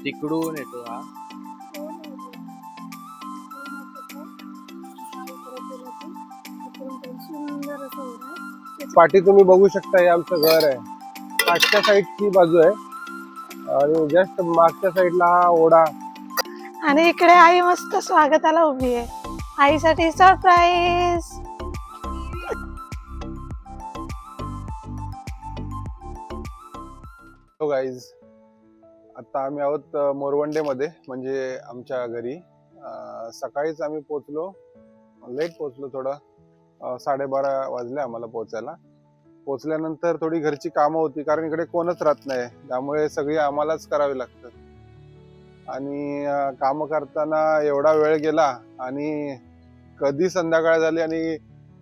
तिकडून येतो हा. पाठी तुम्ही बघू शकता, हे आमचं घर आहे. पाठच्या साईडची बाजू आहे आणि जस्ट मागच्या साईडला हा ओढा. आणि इकडे आई मस्त स्वागताला उभी आहे. आईसाठी सरप्राईज. हो गाईज, आता आम्ही आहोत मोरवंडे मध्ये, म्हणजे आमच्या घरी. सकाळीच आम्ही पोचलो, लेट पोचलो थोडं. 12:30 वाजले आम्हाला पोचायला. पोचल्यानंतर थोडी घरची कामं होती, कारण इकडे कोणच राहत नाही, त्यामुळे सगळी आम्हालाच करावी लागतात. आणि कामं करताना एवढा वेळ गेला आणि कधी संध्याकाळ झाली आणि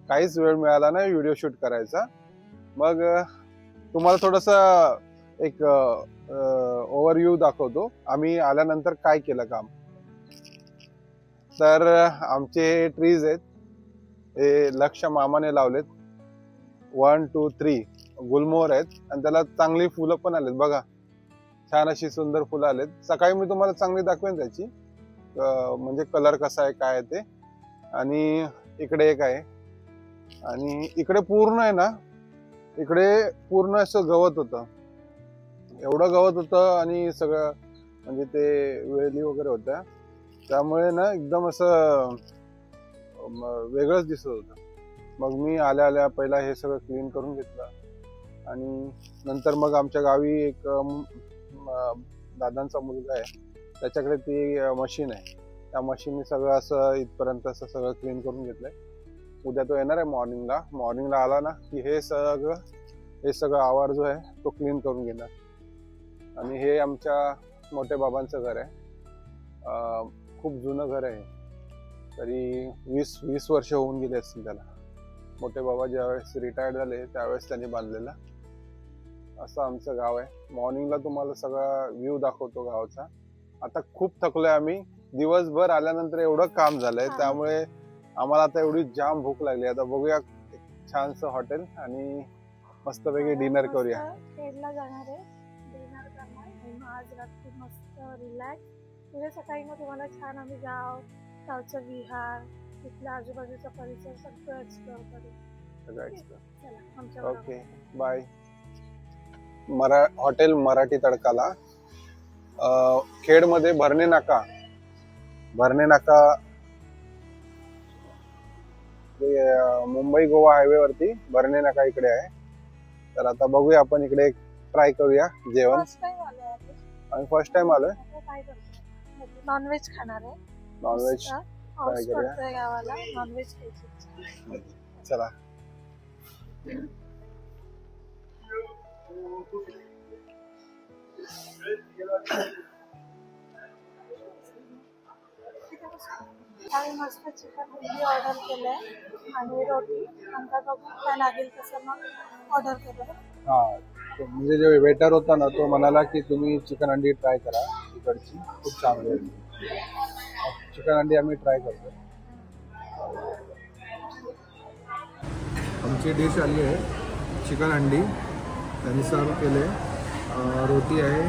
काहीच वेळ मिळाला नाही व्हिडिओ शूट करायचा. मग तुम्हाला थोडस एक ओव्हरव्ह्यू दाखवतो आम्ही आल्यानंतर काय केलं काम. तर आमचे ट्रीज आहेत, हे लक्ष मामाने लावलेत. 1 2 3 गुलमोहर आहेत आणि त्याला चांगली फुलं पण आलेत बघा. छान अशी सुंदर फुलं आलेत. सकाळी मी तुम्हाला चांगली दाखवेन त्याची, म्हणजे कलर कसा आहे काय आहे ते. आणि इकडे एक आहे, आणि इकडे पूर्ण आहे ना, इकडे पूर्ण असं गवत होतं, एवढं गवत होतं आणि सगळं म्हणजे ते वेली वगैरे होत्या, त्यामुळे ना एकदम असं वेगळंच दिसत होतं. मग मी आल्या आल्या पहिला हे सगळं क्लीन करून घेतलं आणि नंतर मग आमच्या गावी एक दादांचा मुलगा आहे, त्याच्याकडे ती मशीन आहे. त्या मशीनने सगळं असं इथपर्यंत असं सगळं क्लीन करून घेतलंय. उद्या तो येणार आहे मॉर्निंगला आला ना की हे सगळं आवार जो आहे तो क्लीन करून घेणार. आणि हे आमच्या मोठ्या बाबांचं घर आहे. खूप जुनं घर आहे, तरी 20 वर्ष होऊन गेले असतील त्याला. मोठे बाबा ज्यावेळेस रिटायर्ड झाले त्यावेळेस त्यांनी बांधलेलं असं आमचं गाव आहे. मॉर्निंगला तुम्हाला सगळा व्ह्यू दाखवतो गावाचा. आता खूप थकलोय आम्ही, दिवसभर आल्यानंतर एवढं काम झालंय, त्यामुळे आम्हाला आता एवढी जाम भूक लागली. आता बघूया एक छानसं हॉटेल आणि मस्तपैकी डिनर करूया. खेडला जाणार आहे, डिनर करणार आज रात्री मस्त रिलॅक्स. उद्या सकाळी मग तुम्हाला छान आम्ही गावचं विहार, तिथल्या आजूबाजूचा परिसर सगळं एक्सप्लोर करू. चला ओके, बाय. हॉटेल मराठी तडकाला, खेडमध्ये भरणे नाका मुंबई गोवा हायवे वरती भरणे नाका इकडे आहे. तर आता बघूया, आपण इकडे ट्राय करूया जेवण. आम्ही फर्स्ट टाइम आलोय. नॉनव्हेज खाणार आहे. नॉनव्हेज ट्राय करूया. गावाला नॉनव्हेज खायचं. चला. आम्ही मस्त चिकन हंडी ऑर्डर केलंय आणि रोटी. नंतर बघू काय लागेल तसं मग ऑर्डर केलं. हा, म्हणजे जो वेटर होता ना तो म्हणाला की तुम्ही चिकन हंडी ट्राय करा, तिकडची खूप चांगली आहे. चिकन हंडी आम्ही ट्राय करतो. आमची डिश आली आहे चिकन हंडी, त्यांनी सर्व केले. रोटी आहे,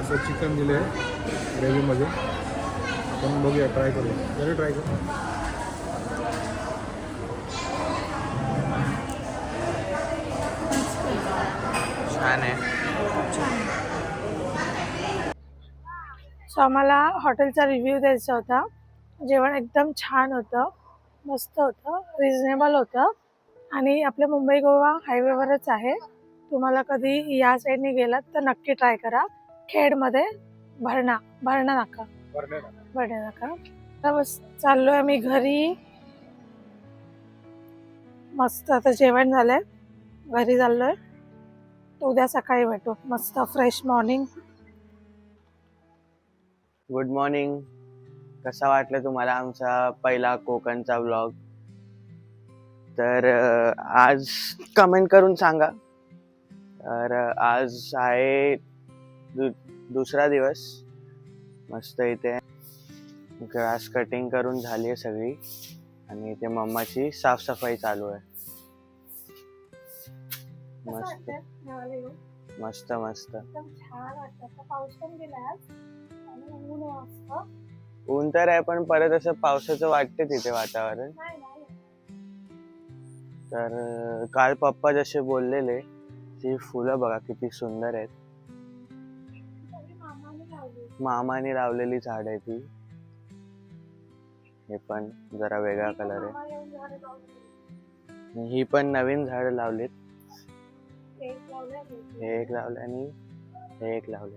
असं चिकन दिलं आहे ग्रेव्हीमध्ये. आपण बघूया, ट्राय करूया. जरा ट्राय करू. छान आहे. सो आम्हाला हॉटेलचा रिव्ह्यू द्यायचा होता. जेवण एकदम छान होतं, मस्त होतं, रिझनेबल होतं आणि आपल्या मुंबई गोवा हायवेवरच आहे. तुम्हाला कधी या साईडने गेलात तर नक्की ट्राय करा. खेडमध्ये भरणा नाका. तर बस चाललोय आम्ही घरी. मस्त आता जेवण झालंय, घरी चाललोय. उद्या सकाळी भेटू, मस्त फ्रेश मॉर्निंग. Good morning. कसा वाटलं तुम्हाला आमचा पहिला कोकणचा व्लॉग? तर आज कमेंट करून सांगा. तर आज आहे दुसरा दिवस. मस्त इथे ग्रास कटिंग करून झाली आहे सगळी आणि इथे मम्माची साफसफाई चालू आहे. मस्त. मस्त मस्त. एकदम छान वाटतं. आता पाऊस पण गेला आज आणि ऊन आहे मस्त. ऊन तर आहे पण परत असं पावसाचं वाटते तिथे वातावरण. नाही नाही तर काल पप्पा जसे बोललेले ती फुलं बघा किती सुंदर आहेत. सगळी मामाने लावली. मामाने लावलेली झाड आहे ती. हे पण जरा वेगळा मी पण कलर आहे. मामा येऊन झाडं लावली. आणि ही पण नवीन झाड लावलीत. एक लावलंय हे एक लावले आणि हे एक लावले.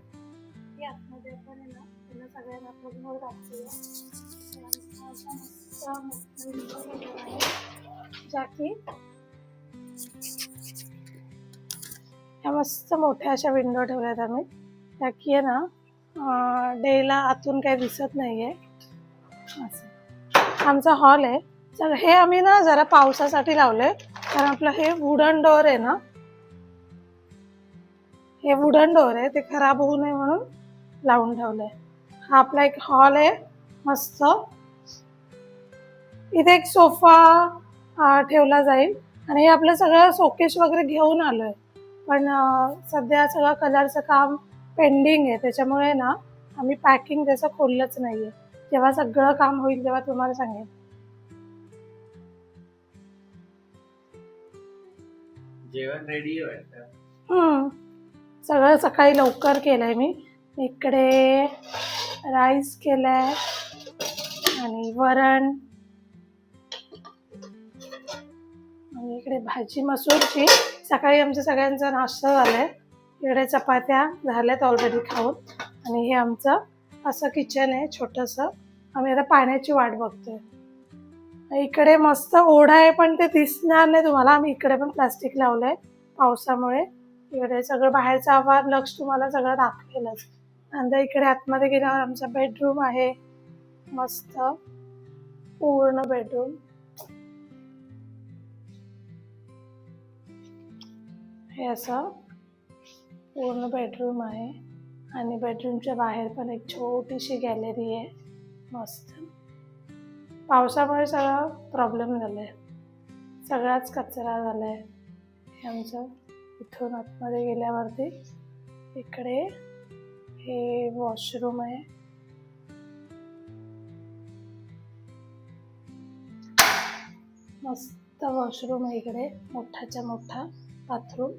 की आतमध्ये पण आहे ना त्यांना सगळ्यांना आपलं घर दाखवूया. ज्याकी ह्या मस्त मोठ्या अशा विंडो ठेवल्यात आम्ही. त्या की आहे ना डेला आतून काही दिसत नाहीये. असं आमचा हॉल आहे. तर हे आम्ही ना जरा पावसासाठी लावलंय कारण आपलं हे वुडन डोअर आहे ना, हे वुडन डोअर आहे ते खराब होऊ नये म्हणून लावून ठेवलंय. हा आपला एक हॉल आहे मस्त. इथे एक सोफा ठेवला जाईल आणि हे आपलं सगळं शोकेस वगैरे घेऊन आलोय. पण सध्या सगळं कलरचं काम पेंडिंग आहे त्याच्यामुळे ना आम्ही पॅकिंग त्याचं खोललंच नाहीये. जेव्हा सगळं काम होईल तेव्हा तुम्हाला सांगेन. जेवण रेडी आहे. सगळं सकाळी लवकर केलंय मी. इकडे राईस केलाय आणि वरण आणि इकडे भाजी मसूरची. सकाळी आमच्या सगळ्यांचा नाश्ता झालाय. इकडे चपात्या झाल्यात ऑलरेडी खाऊन. आणि हे आमचं असं किचन आहे छोटंसं. आम्ही आता पाण्याची वाट बघतोय. इकडे मस्त ओढा आहे पण ते दिसणार नाही तुम्हाला. आम्ही इकडे पण प्लास्टिक लावलंय पावसामुळे. इकडे सगळं बाहेरचा आवाज लक्ष तुम्हाला सगळं दाखवेलच. नंतर इकडे आतमध्ये गेल्यावर आमचा बेडरूम आहे मस्त पूर्ण बेडरूम. हे असं पूर्ण बेडरूम आहे आणि बेडरूमच्या बाहेर पण एक छोटीशी गॅलरी आहे मस्त. पावसामुळे सगळं प्रॉब्लेम झालाय. सगळाच कचरा झालाय. हे आमचं इथून आतमध्ये गेल्यावरती इकडे हे वॉशरूम आहे. मस्त वॉशरूम आहे इकडे मोठाच्या मोठा बाथरूम.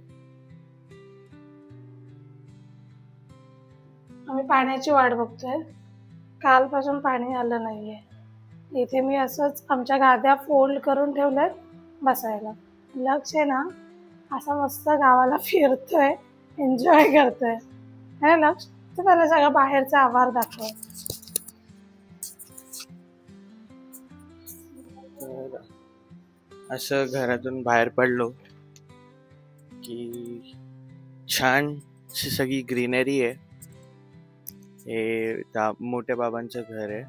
आम्ही पाण्याची वाट बघतोय. कालपासून पाणी आलं नाहीये. इथे मी असंच आमच्या गाद्या फोल्ड करून ठेवल्यात बसायला. लक्ष आहे ना असा मस्त गावाला फिरतोय एन्जॉय करतोय. है लक्ष तर त्याला सगळं बाहेरचा आवार दाखव. असं घरातून बाहेर पडलो की छान सगळी ग्रीनरी आहे. हे मोठ्या बाबांचं घर आहे.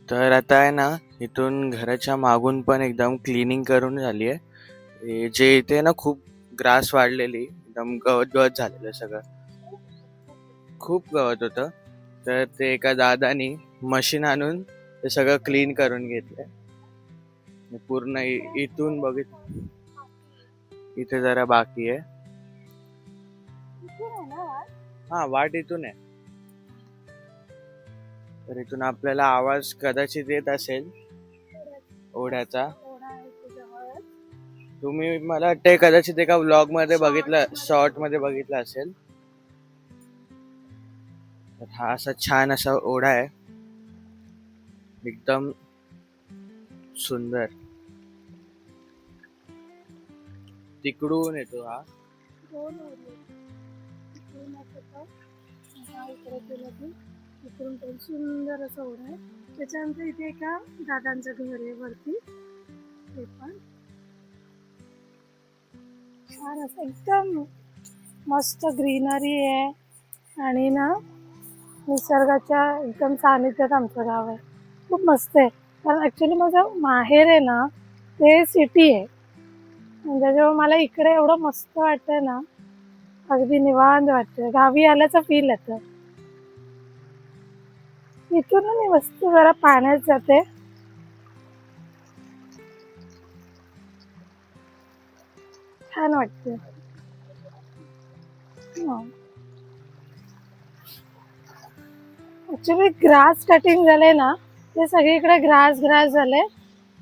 तर आता आहे ना इथून घराच्या मागून पण एकदम क्लिनिंग करून झाली आहे. जे इथे ना खूप ग्रास वाढलेली एकदम गवत गवत झालेलं सगळं. खूप गवत होतं. तर ते एका दादानी मशीन आणून ते सगळं क्लीन करून घेतलंय पूर्ण. इथून बघित इथे जरा बाकी आहे. हा वाट इथून आहे. तर इथून आपल्याला आवाज कदाचित येत असेल ओढ्याचा. तुम्ही मला वाटते कदाचित एका व्लॉग मध्ये बघितलं, शॉर्ट मध्ये बघितलं असेल. तर हा असा छान असा ओढा आहे एकदम सुंदर. तिकडून येतो हा. इकडून पण सुंदर असं ओढा आहे. त्याच्यानंतर इथे एका दादांचं घर आहे वरती. ते पण छान असं एकदम मस्त ग्रीनरी आहे आणि ना निसर्गाच्या एकदम सानिध्यात आमचं गाव आहे. खूप मस्त आहे. कारण ॲक्च्युली माझं माहेर आहे ना ते सिटी आहे. त्याच्यामुळे मला इकडे एवढं मस्त वाटतं ना. अगदी निवांत वाटतं. गावी आल्याचं फील येतं. इथून ना मी मस्त जरा पाण्यात जाते. छान वाटते. ऍक्च्युली ग्रास कटिंग झाले ना, ते सगळीकडे ग्रास ग्रास झाले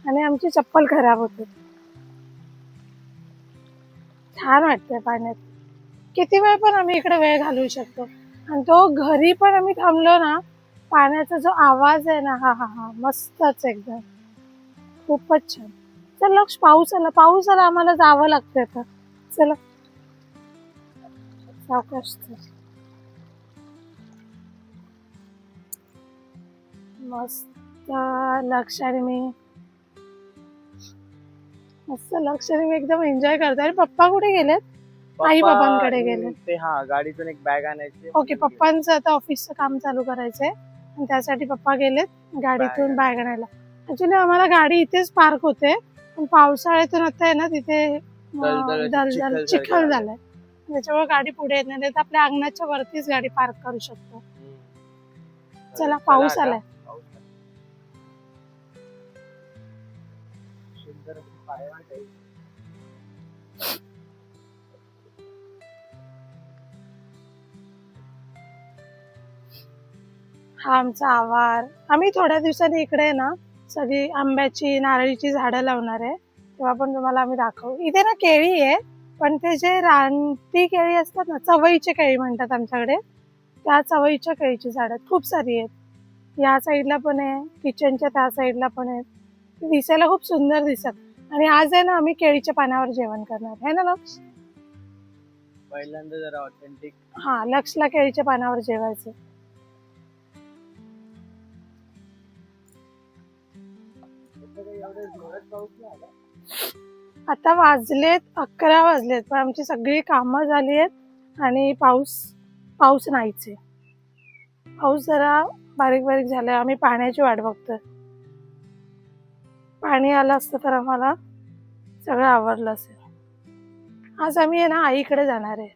आणि आमची चप्पल खराब होते. छान वाटते पाण्यात. किती वेळ पण आम्ही इकडे वेळ घालवू शकतो. आणि तो घरी पण आम्ही थांबलो ना, पाण्याचा जो आवाज आहे ना, हा हा हा मस्तच एकदम. खूपच छान. चल लक्ष, पाऊस आला आम्हाला जावं लागतं आता. चला सावकाश चल. मस्त लक्ष आणि मी एकदम एन्जॉय करतो. आणि पप्पा कुठे गेलेत? आई बाबांकडे गेले. ते हा गाडीतून एक बॅग आणायची. ओके, पप्पांचं आता ऑफिसचं काम चालू करायचंय आणि त्यासाठी पप्पा गेलेत गाडीतून बॅग आणायला. ऍक्च्युली आम्हाला गाडी इथेच पार्क होते, पण पावसाळ्यातून आता आहे ना तिथे दलदल चिखल झालाय, त्याच्यामुळे गाडी पुढे येत नाही. तर आपल्या अंगणाच्या वरतीच गाडी पार्क करू शकतो. चला पाऊस आलाय. हा आमचा आवार. आम्ही थोड्या दिवसांनी इकडे ना सगळी आंब्याची नारळीची झाडं लावणार आहे, तेव्हा पण तुम्हाला आम्ही दाखवू. इथे ना केळी आहे, पण ते जे रानटी केळी असतात ना, चवळीचे केळी म्हणतात आमच्याकडे, त्या चवळीच्या केळीची झाडं खूप सारी आहेत. या साईडला पण आहे, किचनच्या त्या साईडला पण आहेत. दिसायला खूप सुंदर दिसत. आणि आज आहे ना आम्ही केळीच्या पानावर जेवण करणार आहे ना लक्ष. पहिल्यांदा जरा ऑथेंटिक. हा, लक्षला केळीच्या पानावर जेवायचं. आता वाजलेत 11 वाजलेत, पण आमची सगळी कामं झाली आहेत आणि पाऊस नाहीच आहे. पाऊस जरा बारीक बारीक झालाय. आम्ही पाण्याची वाट बघतोय. पाणी आलं असतं तर आम्हाला सगळं आवडलं असेल. आज आम्ही आहे ना आईकडे जाणार आहे,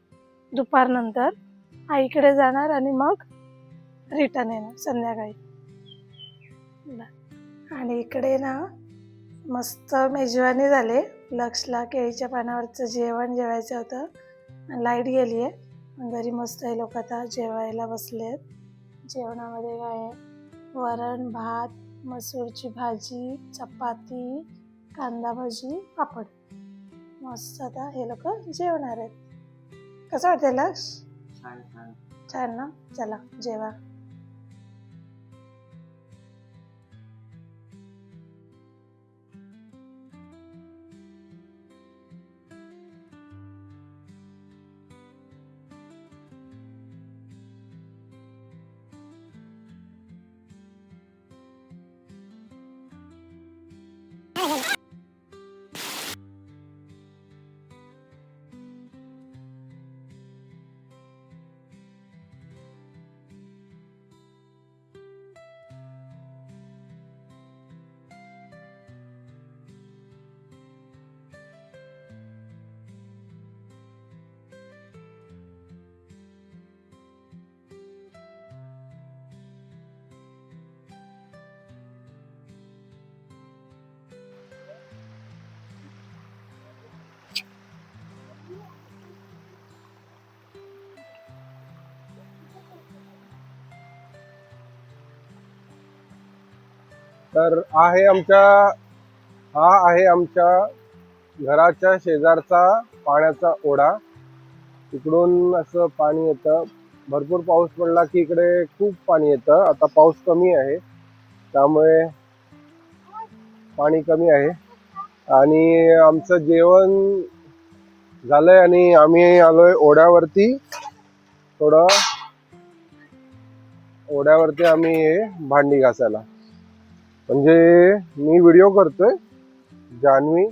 दुपारनंतर आईकडे जाणार आणि मग रिटर्न येणार संध्याकाळी. आणि इकडे ना मस्त मेजवानी झाले. लक्षला केळीच्या पानावरचं जेवण जेवायचं होतं. लाईट गेली आहे, घरी मस्त हे लोक आता जेवायला बसलेत. जेवणामध्ये काय आहे? वरण भात, मसूरची भाजी, चपाती, कांदा भजी, पापड. मस्त आता हे लोक जेवणार आहेत. कसं वाटतं लक्ष? छान ना. चला जेवा. तर हा आहे आमच्या घराच्या शेजारचा पाण्याचा ओढा. इकडून असं पाणी येतं. भरपूर पाऊस पडला की इकडे खूप पाणी येतं. आता पाऊस कमी आहे त्यामुळे पाणी कमी आहे. आणि आमचं जेवण झालंय आणि आम्ही आलोय ओढ्यावरती. ओढ्यावरती आम्ही भांडी घासायला. म्हणजे मी व्हिडिओ करतोय, जान्हवी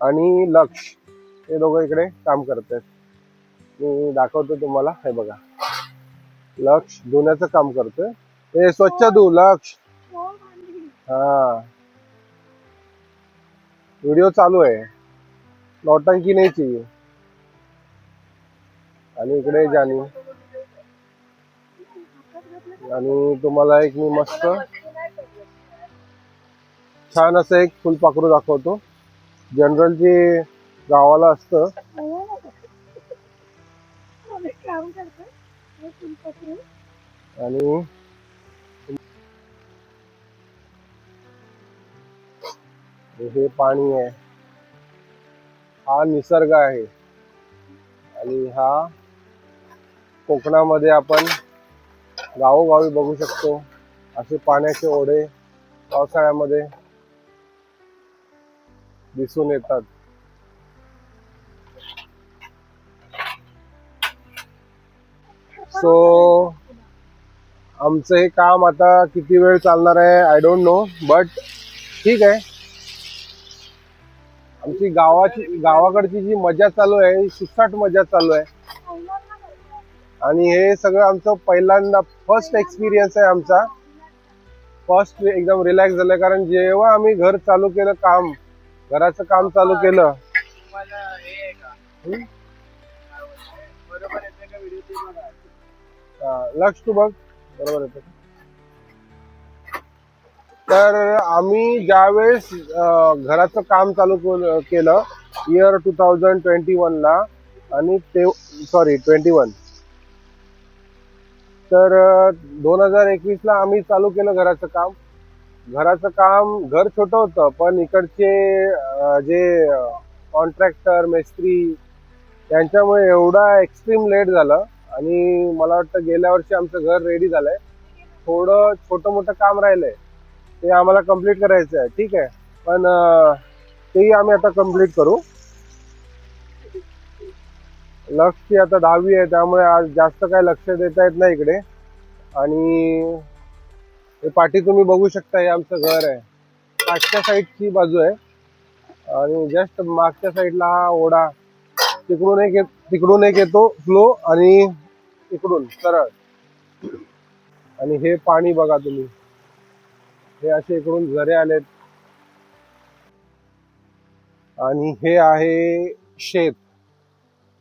आणि लक्ष हे दोघं इकडे काम करतात. मी दाखवतो तुम्हाला. हे बघा, लक्ष धुण्याचं काम करतोय. हे स्वच्छ धु लक्ष. हा, व्हिडिओ चालू आहे, नौटंकी नाही चाहिए. आणि इकडे जान्हवी. आणि तुम्हाला एक मी मस्त छान असं एक फुलपाखरू दाखवतो. जनरल जे गावाला असतं आणि हे पाणी आहे, हा निसर्ग आहे. आणि हा कोकणामध्ये आपण गावोगावी बघू शकतो असे पाण्याचे ओढे पावसाळ्यामध्ये दिसून येतात. सो आमचं हे काम आता किती वेळ चालणार आहे आय डोंट नो, बट ठीक आहे. आमची गावाकडची जी मजा चालू आहे ही सुसाट मजा चालू आहे. आणि हे सगळं आमचं पहिल्यांदा फर्स्ट एक्सपिरियन्स आहे आमचा. फर्स्ट एकदम रिलॅक्स झालं, कारण जेव्हा आम्ही घर चालू केलं, घराचं काम चालू केलं, लक्ष तू बघ बरोबर येतं. तर आम्ही ज्यावेळेस घराचं काम चालू केलं इयर 2021 ला, आणि ते 21, तर 2021 ला आम्ही चालू केलं घराचं काम. घर छोटं होतं, पण इकडचे जे कॉन्ट्रॅक्टर मेस्त्री त्यांच्यामुळे एवढा एक्स्ट्रीम लेट झालं. आणि मला वाटतं गेल्या वर्षी आमचं घर रेडी झालंय. थोडं छोटं मोठं काम राहिलंय, ते आम्हाला कम्प्लीट करायचं आहे. ठीक आहे, पण तेही आम्ही आता कम्प्लीट करू. लक्षची आता 10वी आहे, त्यामुळे आज जास्त काही लक्ष देता येत नाही इकडे. आणि हे पाठी तुम्ही बघू शकता, हे आमचं घर आहे. मागच्या साईडची बाजू आहे, आणि जस्ट मागच्या साईडला हा ओढा तिकडून एक येतो फ्लो, आणि इकडून सरळ. आणि हे पाणी बघा तुम्ही, हे असे इकडून झरे आलेत. आणि हे आहे शेत,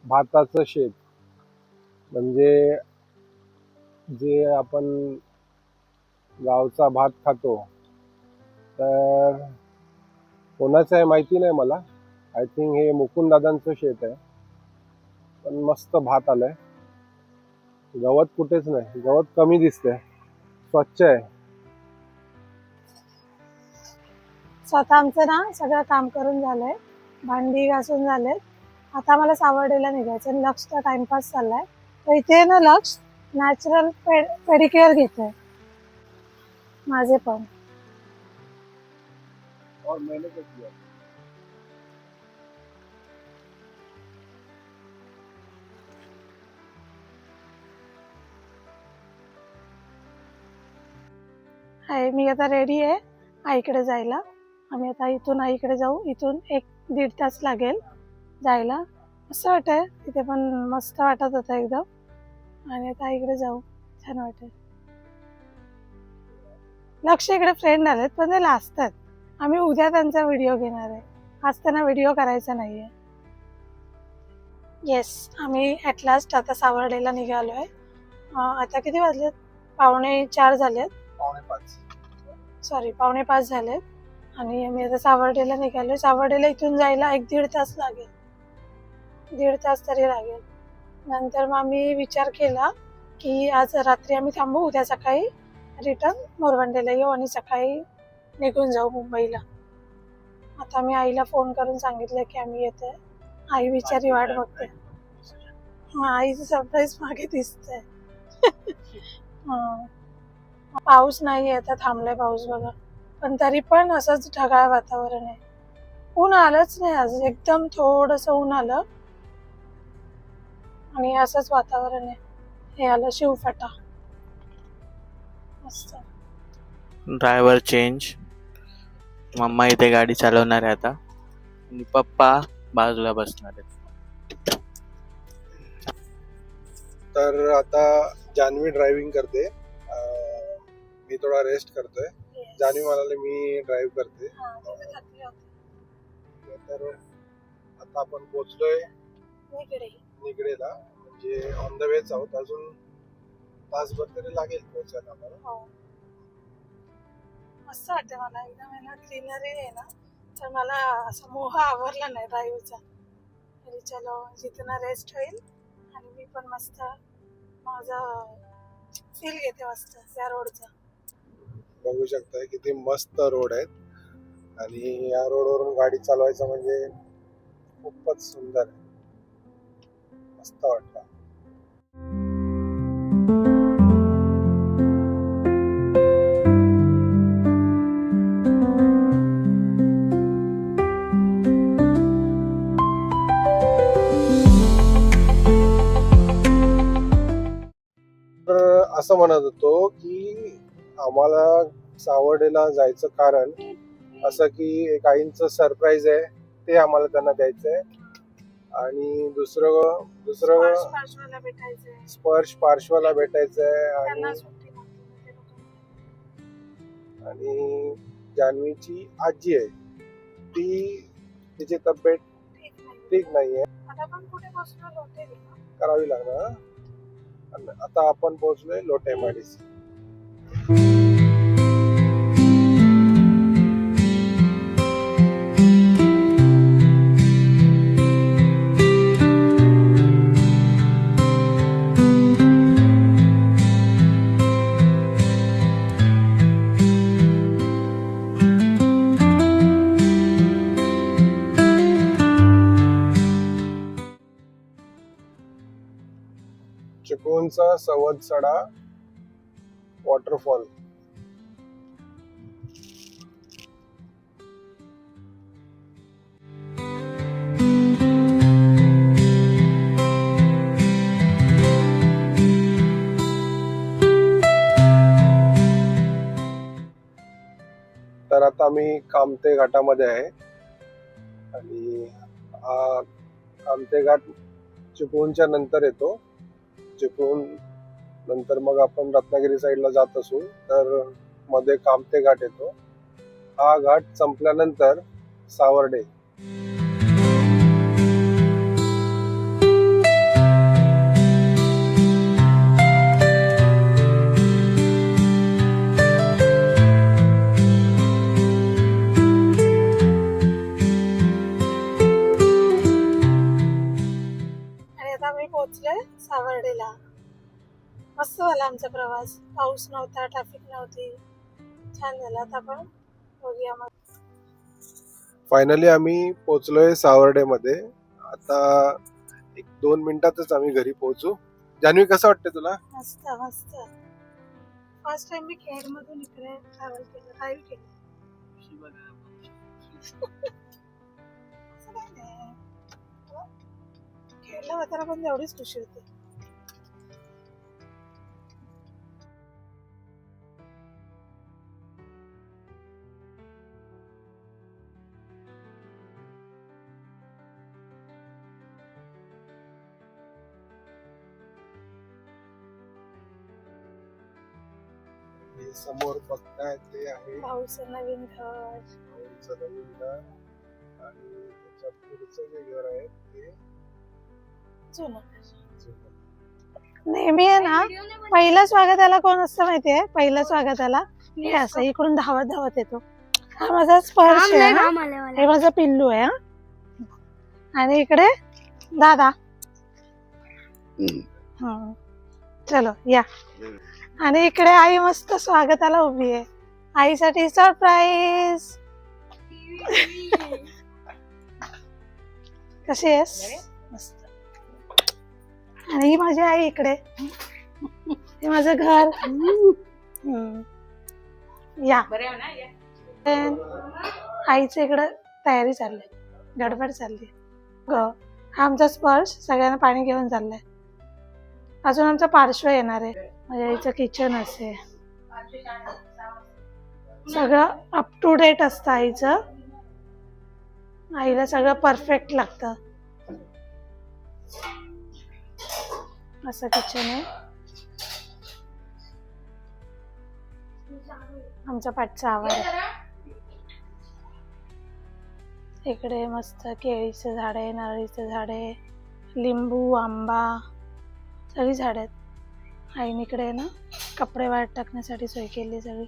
भाताचं शेत. म्हणजे जे आपण गावचा भात खातो, तर कोणाचं आहे माहिती नाही मला. आय थिंक हे मुकुंद दादांचं शेत आहे. पण मस्त भात आलाय, गवत कुठेच नाही, गवत कमी दिसतंय, स्वच्छ आहे. स्वतः आमचं ना सगळं काम करून झालंय, भांडी घासून झालेत. आता मला सावर्डेला निघायचं आणि लक्षचा टाइमपास चाललाय. तर इथे ना लक्ष नॅचरल पेडिक्युअर घेतोय माझे पण. आहे, मी आता रेडी आहे आईकडे जायला. आम्ही आता इथून आईकडे जाऊ. इथून 1-1.5 तास लागेल जायला. मस्त वाटतंय तिथे, पण मस्त वाटत होतं एकदम. आणि आता आईकडे जाऊ, छान वाटेल. लक्ष इकडे फ्रेंड आलेत, पण ते लाजतात. आम्ही उद्या त्यांचा व्हिडिओ घेणार आहे, आज त्यांना व्हिडिओ करायचा नाहीये. येस, आम्ही ॲट लास्ट आता सावर्डेला निघालोय. आता किती वाजलेत? 3:45 झालेत. 5:45 झालेत. आणि आम्ही आता सावर्डेला निघालोय. सावर्डेला इथून जायला 1-1.5 तास लागेल, 1.5 तास तरी लागेल. नंतर मग आम्ही विचार केला की आज रात्री आम्ही थांबू, उद्या सकाळी रिटर्न मोरवंडेला येऊ आणि सकाळी निघून जाऊ मुंबईला. आता मी आईला फोन करून सांगितलं की आम्ही येतोय. आई बिचारी वाट बघते. आईचं सरप्राईज मागे दिसतंय. पाऊस नाही आहे, आता थांबलाय पाऊस बघा. पण तरी पण असंच ढगाळ वातावरण आहे. ऊन आलंच नाही आज, एकदम थोडंसं ऊन आलं आणि असंच वातावरण आहे. हे आलं शिवफाटा, मस्त. Driver change. मम्मा इथे गाडी चालवणार आहे आता, आणि पप्पा बाजूला बसणार आहेत. तर आता जान्हवी ड्रायव्हिंग करते, मी थोडा रेस्ट करतोय. जान्हवी म्हणाले मी ड्राईव्ह करते. तर आता आपण पोहोचलोय निगडेला, म्हणजे ऑन द वेच आहोत. अजून तासभर तरी लागेल पोहोचायला आम्हाला. मस्त वाटते मला एकदम. आहे ना, ग्रीनरी आहे ना, तर मला असा मोह आवरला नाही ड्राईव्हचा. तरी चलो, जिथं रेस्ट होईल आणि मी पण मस्त माझा फील घेते मस्त या रोडचा. बघू शकता किती मस्त रोड आहेत आणि या रोडवरून गाडी चालवायचं म्हणजे खूपच सुंदर आहे, मस्त वाटतं. तर असं म्हणत होतो की आम्हाला सावर्डेला जायचं कारण असं की एक आईंचं सरप्राईज आहे, ते आम्हाला त्यांना द्यायचंय. आणि दुसरं पार्श्वाला भेटायचंय, स्पर्श पार्श्वाला भेटायचंय त्यांना आणि सुट्टी नव्हती, ते लोकांना. आणि जान्हवीची आजी आहे, तिची तब्येत ठीक नाही. ठीक नाहीये, आता आपण कुठे बसलो? लोटे करावी लागणार. आणि आता आपण पोहोचलोय लोटेवाडीस. चिपळूणचा सवतसडा वॉटरफॉल. तर आता आम्ही कामते घाटामध्ये आहे आणि हा कामते घाट चिपळूणच्या नंतर येतो. चिपळूण नंतर मग आपण रत्नागिरी साईडला जात असू तर मध्ये कामते घाट येतो. हा घाट संपल्यानंतर सावर्डे. आणि आता मी पोहोचलोय सावर्डेला. मस्त झाला आमचा प्रवास, पाऊस नव्हता, ट्रॅफिक नव्हती, छान झाला. आता आपण बघूया मग. फायनली आम्ही पोहोचलोय सावर्डे मध्ये. आता 1-2 मिनिटातच आम्ही घरी पोहोचू. जान्हवी, कसं वाटतं तुला? मस्त मस्त. फर्स्ट टाइम मी खेड मधून इकडे ट्रॅव्हल केलं, ड्राईव्ह केलं. असं काही नाही. खेडला जाताना पण एवढीच खुशी होती. हे समोर बघताय ते आहे भाऊचं नवीन घर. भाऊंचं नवीन घर आणि त्याच्या पुढचं जे घर आहे ते जुनं. जुनं. नेहमी आहे ना, पहिलं स्वागताला कोण असतं माहितीये? पहिलं स्वागताला हे असं इकडून धावत धावत येतो. हा माझा स्पर्श आहे हा. हे माझं पिल्लू आहे हा. आणि इकडे दादा. हं. चलो या. आणि इकडे आई मस्त स्वागताला उभी आहे. आईसाठी सरप्राईज. कशी आहेस? मस्त. आणि ही माझी आई इकडे. हे माझं घर. या. आईच्या इकडे तयारी चालली, गडबड चालली. हा आमचा स्पर्श सगळ्यांना पाणी घेऊन चाललाय. अजून आमचा पार्श्व येणार आहे. माझ्या आईचं किचन असे सगळं अप टू डेट असतं आईचं. आईला सगळं परफेक्ट लागतं. असं किचन आहे आमचा. पाठचा आवाज. इकडे मस्त केळीचं झाड आहे, नारळीचं झाड आहे, लिंबू, आंबा, सगळी झाड आहेत. आईने इकडे ना कपडे वाळत टाकण्यासाठी सोय केली सगळी.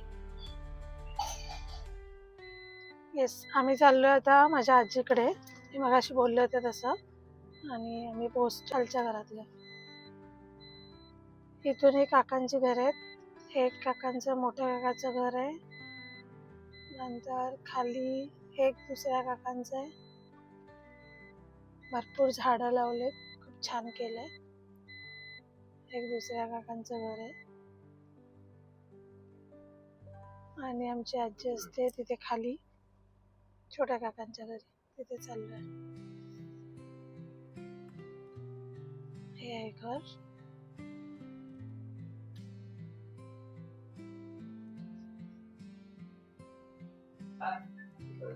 येस, आम्ही चाललोय आता माझ्या आजीकडे. मी मगाशी बोलले होते तसं. आणि आम्ही पोस्टालच्या घरातले. इथून हे काकांची घर आहेत. हे एक काकांचं, मोठ्या काकाचं घर आहे. नंतर खाली हे एक दुसऱ्या काकांचं आहे. भरपूर झाडं लावलेत, खूप छान केलंय. एक दुसऱ्या काकांचं घर आहे. आणि आमची आजी असते तिथे खाली छोट्या काकांच्या घरी, तिथे चाललोय. हे आहे घर.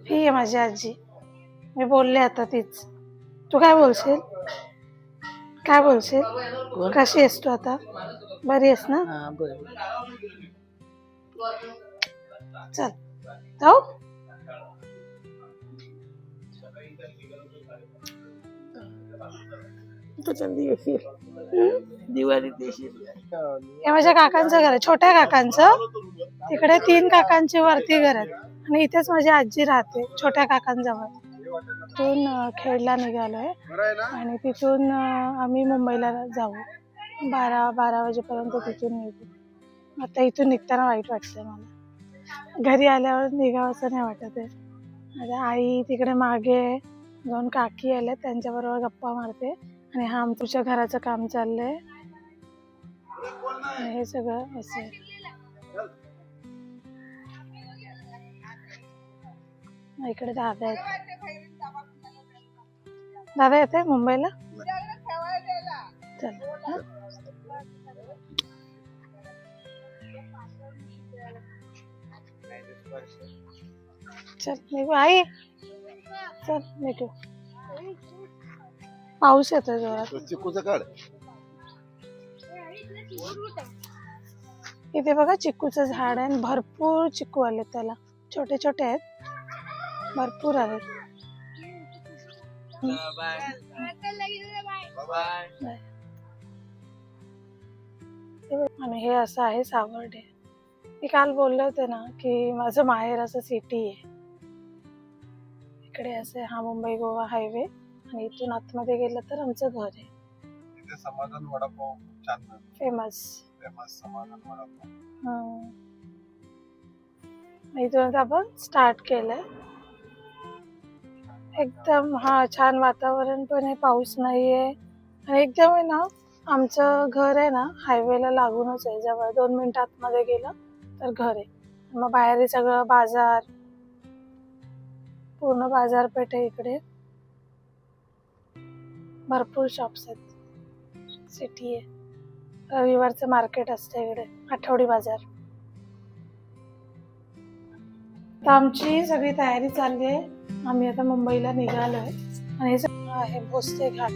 ही आहे माझी आजी. मी बोलले आता तीच. तू काय बोलशील? काय बोलशील? कशी आहेस तू आता? बरी आहेस ना? चल जाऊ. दिवाळीत येशील. हे माझ्या काकांचं घर आहे, छोट्या काकांचं. तिकडे 3 काकांची वरती घर आहेत आणि इथेच माझी आजी राहते छोट्या काकांजवळ. तिथून खेडला निघालोय आणि तिथून आम्ही मुंबईला जाऊ. 12 वाजेपर्यंत तिथून निघू. आता इथून निघताना वाईट वाटतंय मला. घरी आल्यावर निघावंसं नाही वाटत आहे. आता आई तिकडे मागे 2 काकी आल्या, त्यांच्याबरोबर गप्पा मारते. आणि हा आमच्या घराचं काम चाललंय. हे सगळं असं आहे. इकडे दादा आहेत. दादा येते मुंबईला. चल हं? चल निघू आई. चल निघू. पाऊस येतोय जोरात. चिकूचं काढ. इथे बघा चिक्कूचं झाड आहे. भरपूर चिक्कू आले त्याला. छोटे छोटे आहेत, भरपूर आहेत. आणि हे असं आहे सावर्डे. मी काल बोलले होते ना की माझं माहेर असं सिटी आहे. इकडे असे हा मुंबई गोवा हायवे आणि इथून आतमध्ये गेलं तर आमचं घर आहे. इथे समाधान वडापाव खूप छान फेमस समाधान वडापाव. इथून आता आपण स्टार्ट केलंय. एकदम छान वातावरण पण आहे, पाऊस नाहीये. आणि एकदम आहे ना, आमचं घर आहे ना हायवेला लागूनच आहे. जवळ 2 मिनिट आतमध्ये गेलं तर घर आहे. मग बाहेर सगळं बाजार, पूर्ण बाजारपेठ आहे इकडे. भरपूर शॉप्स आहेत. सिटी आहे. रविवारचं मार्केट असतं इकडे, आठवडी बाजार. तर आमची सगळी तयारी चालली आहे. आम्ही आता मुंबईला निघालोय. आणि हे सगळं आहे भोसले घाट.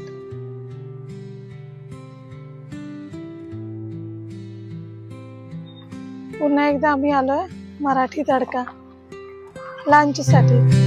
पुन्हा एकदा आम्ही आलोय मराठी तडका लंच साठी.